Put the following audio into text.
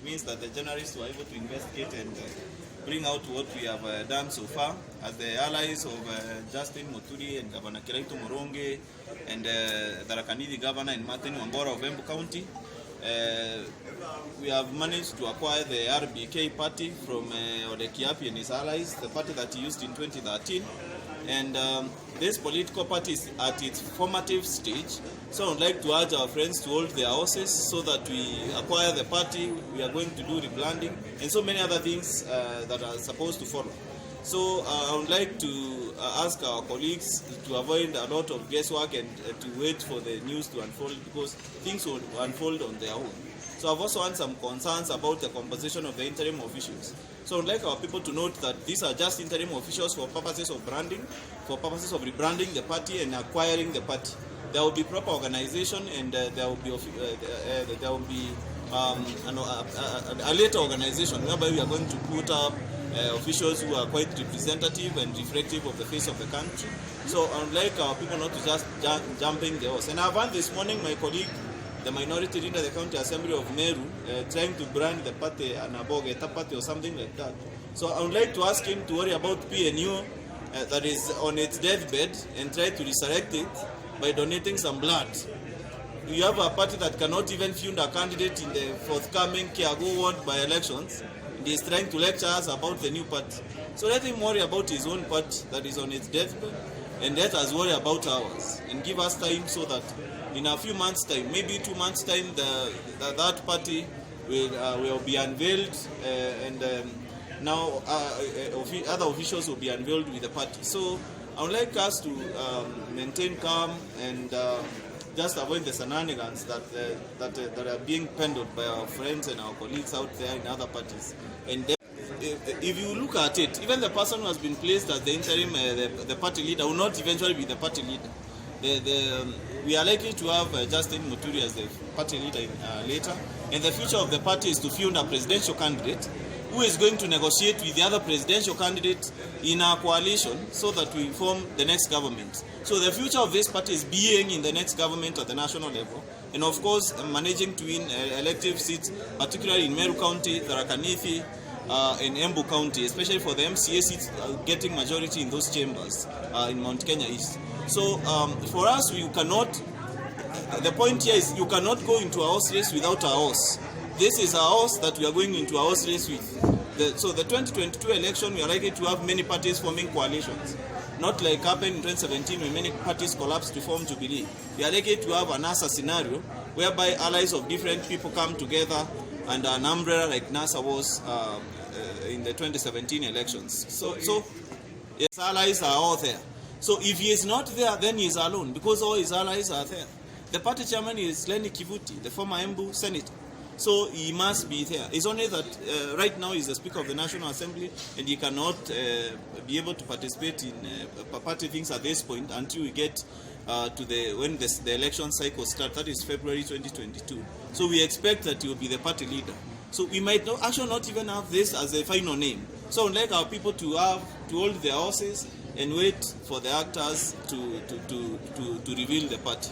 means that the journalists were able to investigate and bring out what we have done so far as the allies of Justin Muturi and Governor Kiraitu Moronge and the Rakanidi Governor and Martin Wambora of Embu County. We have managed to acquire the RBK party from Ole Kiapi and his allies, the party that he used in 2013. And this political party is at its formative stage. So I would like to urge our friends to hold their horses so that we acquire the party. We are going to do rebranding and so many other things that are supposed to follow. So I would like to ask our colleagues to avoid a lot of guesswork and to wait for the news to unfold, because things will unfold on their own. So I've also had some concerns about the composition of the interim officials. So I would like our people to note that these are just interim officials for purposes of branding, for purposes of rebranding the party and acquiring the party. There will be proper organization, and there will be a later organization whereby we are going to put up officials who are quite representative and reflective of the face of the country. So I would like our people not to just jumping the horse. And I've heard this morning my colleague, the minority leader of the County Assembly of Meru, trying to brand the party an Abogeta party or something like that. So I would like to ask him to worry about PNU that is on its deathbed and try to resurrect it by donating some blood. You have a party that cannot even field a candidate in the forthcoming Kiago ward by elections. He is trying to lecture us about the new party. So let him worry about his own party that is on its deathbed, and let us worry about ours and give us time so that in a few months' time, maybe 2 months' time, that party will be unveiled, and now other officials will be unveiled with the party. So I would like us to maintain calm and just avoid the shenanigans that are being peddled by our friends and our colleagues out there in other parties. And if you look at it, even the person who has been placed as the interim the party leader will not eventually be the party leader. We are likely to have Justin Muturi as the party leader later, and the future of the party is to field a presidential candidate who is going to negotiate with the other presidential candidates in our coalition so that we form the next government. So the future of this party is being in the next government at the national level, and of course managing to win elective seats, particularly in Meru County, Tharakanithi, in Embu County, especially for the MCA seats, getting majority in those chambers in Mount Kenya East. So for us, you cannot, the point here is you cannot go into a horse race without a horse. This is a horse that we are going into a horse race with. So the 2022 election, we are likely to have many parties forming coalitions. Not like happened in 2017 when many parties collapsed to form Jubilee. We are likely to have an NASA scenario whereby allies of different people come together under an umbrella like NASA was in the 2017 elections. So his allies are all there. So if he is not there, then he is alone, because all his allies are there. The party chairman is Lenny Kivuti, the former Embu senator. So he must be there. It's only that right now he's the Speaker of the National Assembly, and he cannot be able to participate in party things at this point until we get to when the election cycle starts. That is February 2022. So we expect that he will be the party leader. So we might not even have this as a final name. So I would like our people to hold their horses and wait for the actors to reveal the party.